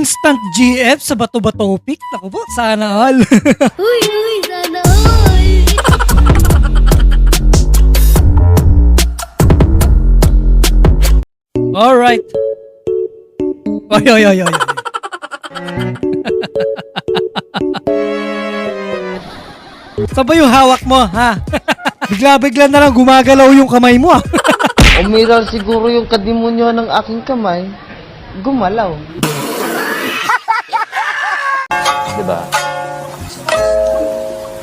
Instant GF sa Bato-Bato Pic. Naku po, sana all. Uy, sana all. Alright. Oy. Saan ba yung hawak mo, ha? Bigla-bigla na lang gumagalaw yung kamay mo, ha? Umiral siguro yung kadimonyo ng aking kamay. Gumalaw. Diba?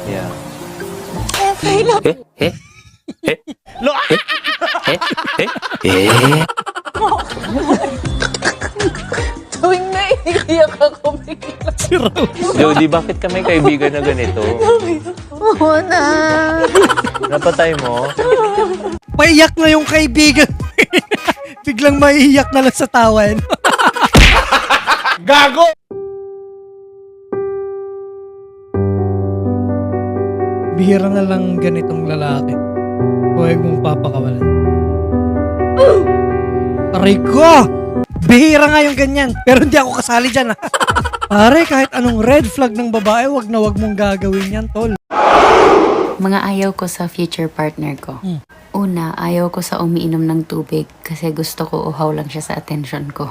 Yeah. Tuwing naiiyak ako bigla. Si Raul. Jody, bakit kami kaibigan na ganito? Oo na. Napatay mo? Paiyak na yung kaibigan. Biglang maiiyak na lang sa tawa. Gago! Bihira na lang ganitong lalaki. Huwag mong papakawalan. Aray ko! Bihira nga yung ganyan. Pero hindi ako kasali dyan, ha? Pare, kahit anong red flag ng babae, wag na wag mong gagawin yan, tol. Mga ayaw ko sa future partner ko. Una, ayaw ko sa umiinom ng tubig kasi gusto ko uhaw lang siya sa attention ko.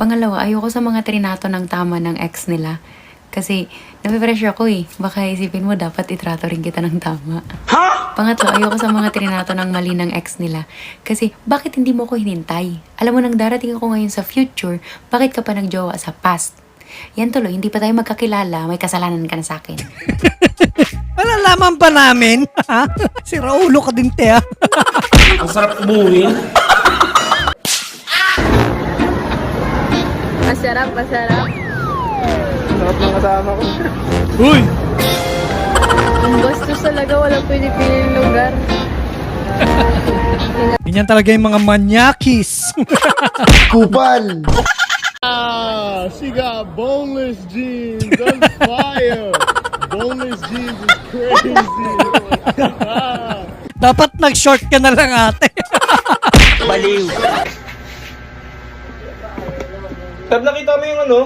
Pangalawa, ayaw ko sa mga trinato ng tama ng ex nila. Kasi nape-pressure ako eh. Baka isipin mo dapat itrato rin kita ng tama. Pangatlo, ayaw ko sa mga trinato ng mali ng ex nila. Kasi bakit hindi mo ko hinintay? Alam mo nang darating ako ngayon sa future, bakit ka pa nagjowa sa past? Yan tuloy, hindi pa tayo magkakilala, may kasalanan ka na sa akin. Malalaman pa namin, ha? Si Raulo ka din, te, ha? Ang sarap umuwi. Masarap. Sarap ng kasama ko. Uy! Ang bastos talaga, walang pinipiling lugar. Ganyan talaga yung mga manyakis. Kupal! She got boneless jeans on fire. Boneless jeans is crazy. Dapat nag-short ka na lang, ate. Baliw! Tab, nakita mo yung ano?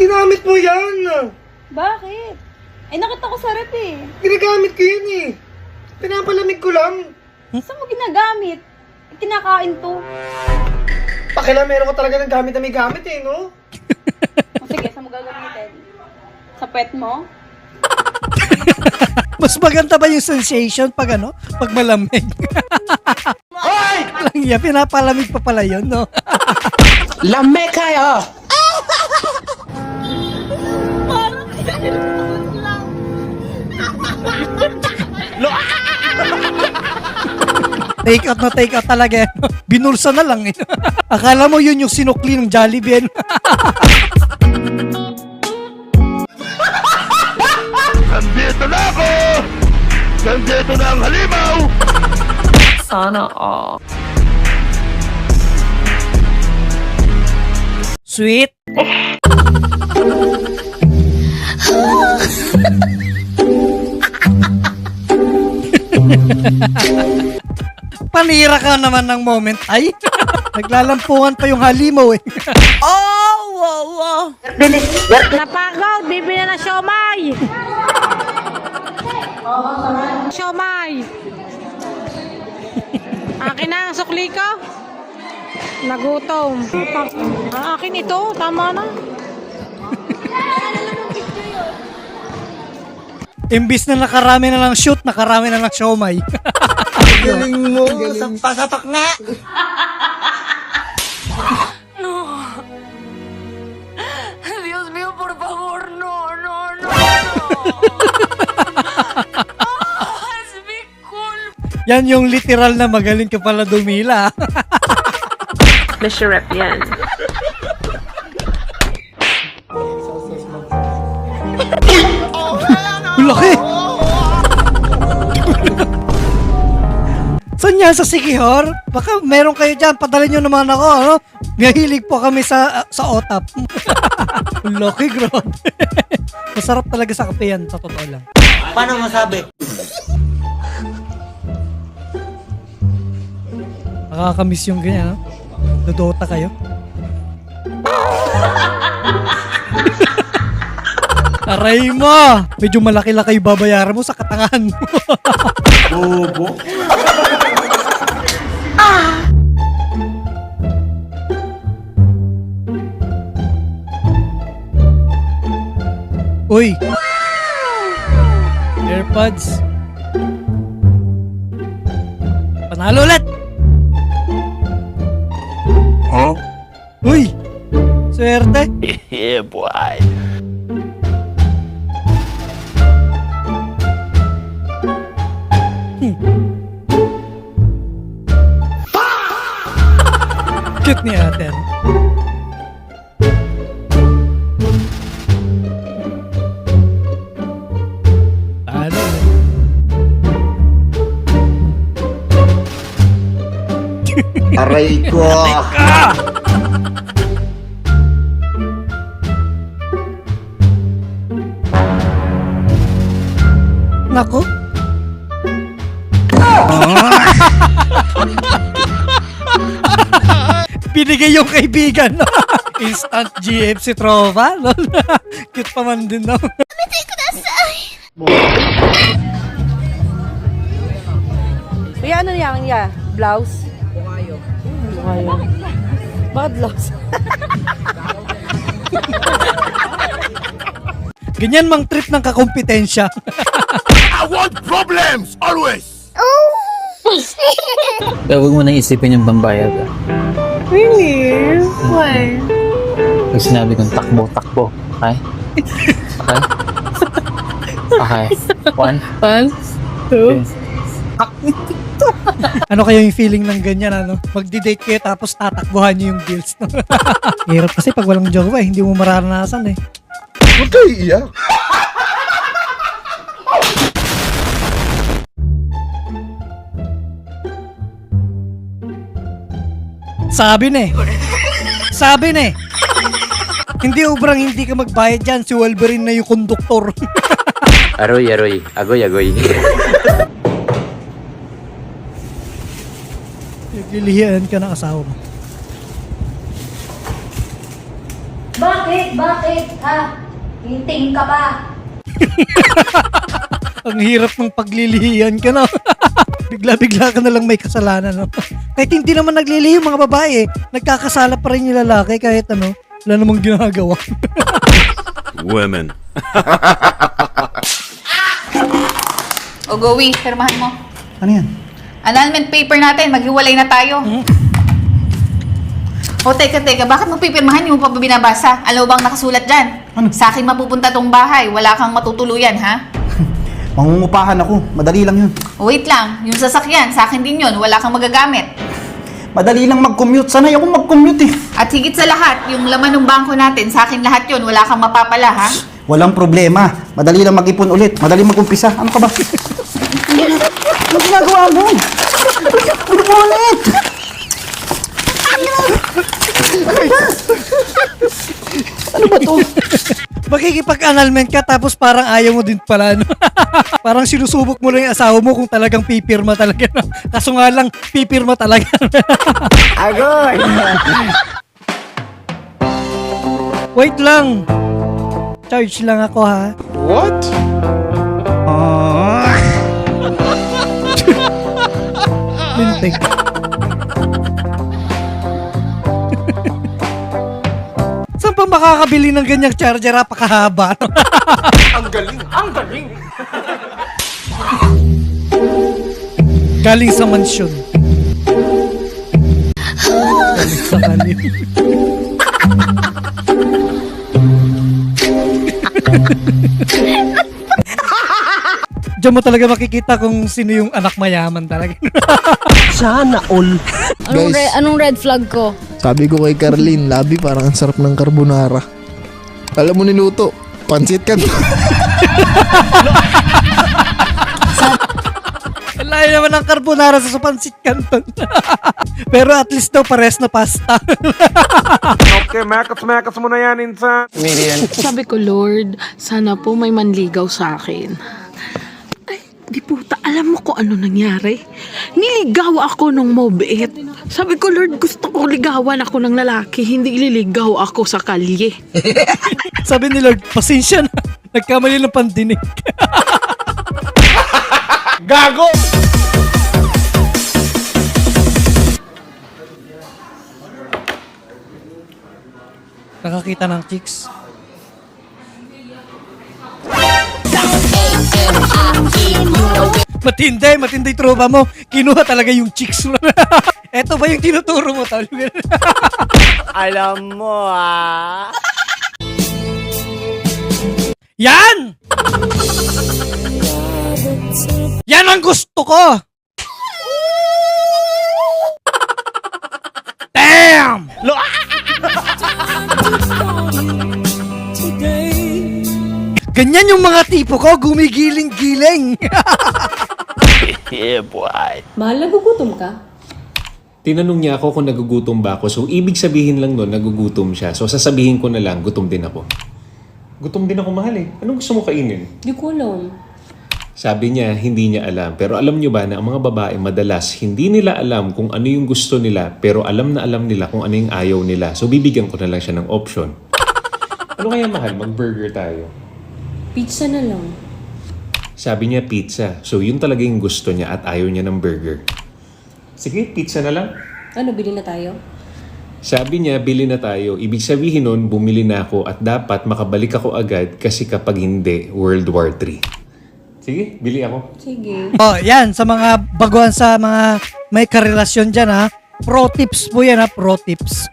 Ginamit mo yan! Bakit? Eh, nakita ko sa rep eh. Ginagamit ko yan eh. Pinapalamig ko lang. Saan mo ginagamit? Eh, kinakain to. Pakila meron ko talaga ng gamit na may gamit eh, no? O sige, saan mo gagamitin? Sa pet mo? Mas maganda ba yung sensation pag ano? Pag malamig? Hoy! Lang yan, pinapalamig pa pala yun, no? Lame kayo! Take out na take out talaga. Binulsa na lang eh. Akala mo yun yung sinukli ng Jollibee. Nandito na ako! Nandito na ang halimaw! Sana all. Sweet. Panira ka naman ng moment. Ay, naglalampungan pa yung halimaw eh. Napagod, bibili na siomay. Siomay. Akin na ang sukli ko. Nagutom. Akin ito, tama na. Imbis na nakarami na lang shoot, nakarami na lang siomay. Galing mo, galing. Pasapak nga! Dios mío, por favor, no. Es mi culpa. Yan yung literal na magaling ka pala dumila. Mr. Rep yan. Laki! Saan yan? Sa Sikihor? Baka meron kayo dyan. Padalhin nyo naman ako, ano? Mahilig po kami sa OTAP. Laki, grabe. Masarap talaga sa kape yan, sa totoo lang. Paano masabi? Nakakamiss yung ganyan, no? Dodota kayo. Aray mo! Medyo malaki-laki yung babayaran mo sa katangahan mo. Bobo. Uy! AirPods. Panalo ulit! Huh? Uy! Swerte! Yeah, boy. Cute ni ate. Ano? Aray ko. Nako. Binigay yung kaibigan, no? Instant GFC Trova, no? Cute pa man din, no? Kuya, ano yan niya? Blouse? Bukayo. Bakit blouse? Ganyan mang trip ng kakompetensya. I want problems, always. Kaya huwag mo nang isipin yung pambayad. Really? Why? Pag sinabi kong takbo. Okay? Okay? Okay. 1, 2. Ano kaya yung feeling ng ganyan, ano? Magdi-date kayo tapos tatakbuhan nyo yung bills, no? Hirap kasi pag walang jowa, hindi mo mararanasan, eh. Huwag kayo iiyak. Sabi na eh. Hindi ubrang hindi ka magbayad dyan, si Wolverine na yung konduktor. Aroy. Agoy. Naglilihian ka ng asawa mo. Bakit? Ha? Hinting ka pa. Ang hirap ng paglilihian ka, no? Bigla-bigla ka na lang may kasalanan, no? Kahit hindi naman naglilihi yung mga babae, nagkakasala pa rin yung lalaki kahit ano, wala namang ginagawa. Women. O Gowie, firmahan mo. Ano yan? Annulment paper natin, maghiwalay na tayo. O teka, bakit mo pipirmahan? Hindi mo pa ba binabasa? Alam mo bang nakasulat dyan? Sa akin mapupunta tong bahay, wala kang matutuluyan, ha? Mangungupahan ako. Madali lang yun. O wait lang, yung sasakyan, sa akin din yun, wala kang magagamit. Madali lang mag-commute. Sanay ako mag-commute eh. At higit sa lahat, yung laman ng bangko natin, sa akin lahat yun, wala kang mapapala, ha? Walang problema. Madali lang mag-ipon ulit. Madali mag-umpisa. Ano ka ba? Ano ginagawa mo? Ano ba ulit? Ano ba to? Makikipag-annulment ka tapos parang ayaw mo din pala, no? Parang sinusubok mo lang yung asawa mo kung talagang pipirma talaga, no? Kaso nga lang, pipirma talaga. Agoy! Wait lang. Charge lang ako, ha? What? Lintik. Saan pa makakabili ng ganyang charger, napakahaba? Ang galing. Galing sa mansyon. Galing sa kalim. Diyan mo talaga makikita kung sino yung anak mayaman talaga. Sana all. Anong red flag ko? Sabi ko kay Carlene, Labi, parang ang sarap ng carbonara. Alam mo niluto, pansit ka. Layo naman ng carbonara sa Pansit Canton. Pero at least daw pares na pasta. Okay, makas mo na yan, insan. Sabi ko, Lord, sana po may manligaw sa akin. Ay, di puta, Alam mo kung ano nangyari? Niligaw ako ng mobit. Sabi ko, Lord, gusto ko ligawan ako ng lalaki, hindi ililigaw ako sa kalye. Sabi ni Lord, pasensya na. Nagkamali ng pandinig. Gago! Nakakita ng chicks. Matindi tropa mo. Kinuha talaga yung chicks mo. Eto ba yung tinuturo mo, tol? Alam mo Yan! Yan ang gusto ko! Damn! Ganyan yung mga tipo ko, gumigiling-giling. Yeah, boy. Mahal, nagugutom ka? Tinanong niya ako kung nagugutom ba ako. So, ibig sabihin lang nun, nagugutom siya. So, sasabihin ko na lang, gutom din ako. Gutom din ako, mahal eh. Anong gusto mo kainin? Di ko alam. Sabi niya, hindi niya alam. Pero alam niyo ba na ang mga babae madalas, hindi nila alam kung ano yung gusto nila, pero alam na alam nila kung ano yung ayaw nila. So, bibigyan ko na lang siya ng option. Ano kaya, mahal? Mag-burger tayo. Pizza na lang. Sabi niya, pizza. So, yun talaga yung gusto niya at ayaw niya ng burger. Sige, pizza na lang. Ano, bili na tayo? Sabi niya, bili na tayo. Ibig sabihin nun, bumili na ako at dapat makabalik ako agad kasi kapag hindi, World War III. Sige, bili ako. Sige. Oh, yan, sa mga baguhan sa mga may karelasyon dyan, ha. Pro tips po yan, ha. Pro tips.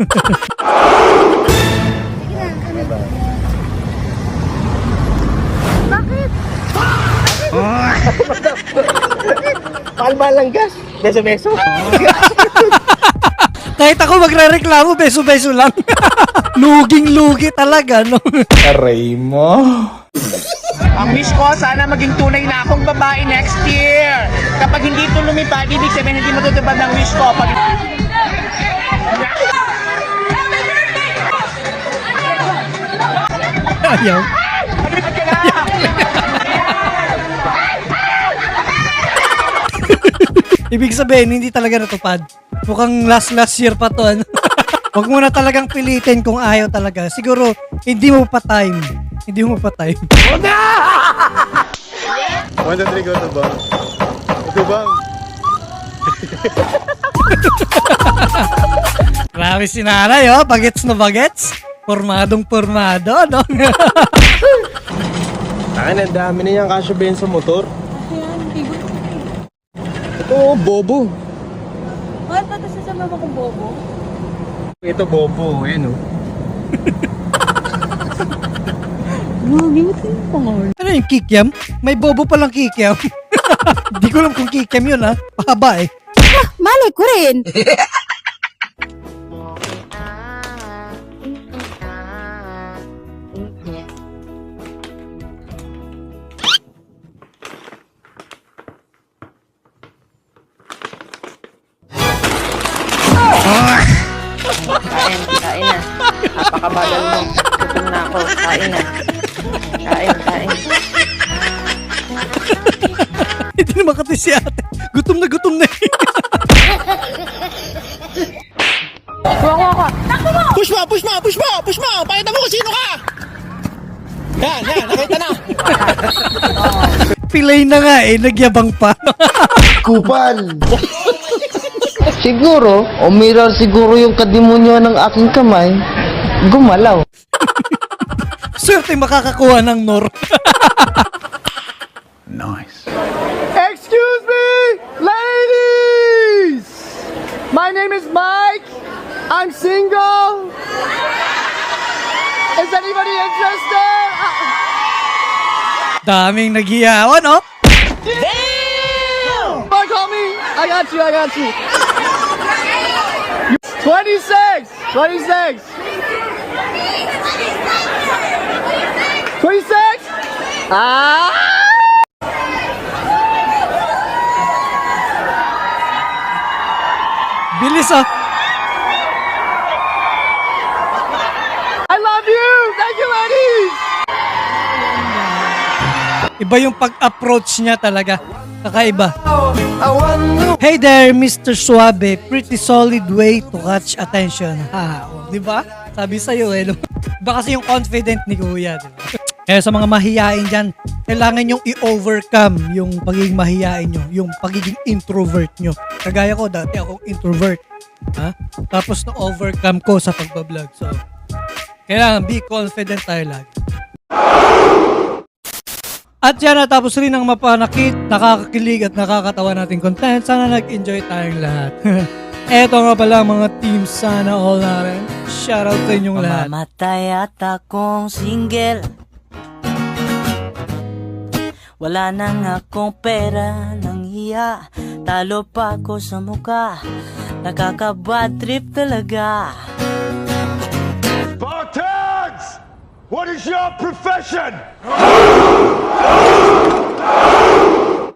Mahal lang gas. Beso-beso. Kahit ako magre-reklamo, beso-beso lang. Luging-lugi talaga, no? Aray mo. Ang wish ko, sana maging tunay na akong babae next year. Kapag hindi ito lumipad, ibig sabihin hindi matutupad ang wish ko. Pag... Ayaw. Ibig sabihin, hindi talaga natupad. Mukhang last year pa to. Ano? Huwag mo na talagang pilitin kung ayaw talaga. Siguro, hindi mo pa time. Hindi mo pa time. 1, 2, 3, go to bang. Go to bang. Grabe si nanay, oh. Bagets na bagets. Pormadong pormado, no? Ang dami na yung kasya Ben sa motor. Ito, bobo. Mahal, pati sasama mo kong bobo? Ito, bobo. Ayan, oh. Ano yung kikiam? May bobo palang kikiam. Di ko alam kung kikiam yun, ha? Pahaba, eh. Malay ko rin. Kain na. Napakabagal mo. Gutom na ako. Kain na. Kain. Hindi naman kasi si ate. Gutom na gutom na. Push mo! Pakita mo kung sino ka! Yan, nakita na! Pilay na nga, eh. Nagyabang pa. Kupal! Siguro, umiral siguro yung kadimonyo ng aking kamay. Gumalaw. Swerte makakakuha ng nor. Excuse me, ladies! My name is Mike. I'm single. Is anybody interested? Daming naghiyawan, oh. Damn! Call me. I got you. 26! 26! 26? Ah! Bilis, oh. I love you! Thank you, ladies! Iba yung pag-approach niya talaga. Kakaiba. Hey there, Mr. Suave. Pretty solid way to catch attention. Di ba? Sabi sa'yo eh. Iba kasi yung confident ni Kuya. Diba? Kaya sa mga mahiyain dyan, kailangan nyong i-overcome yung pagiging mahiyain nyo, yung pagiging introvert nyo. Kagaya ko, dati akong introvert. Ha? Tapos na-overcome ko sa pagbablog. So, kailangan be confident tayo lagi. At yan, natapos rin ang mapanakit, nakakakilig at nakakatawa nating content. Sana nag-enjoy tayong lahat. Eto nga pala mga team Sana All natin. Shoutout sa inyong lahat. Mamatay at akong single. Wala nang akong pera ng hiya. Talo pa ako sa muka. Nakaka-bad trip talaga. Spartans! What is your profession?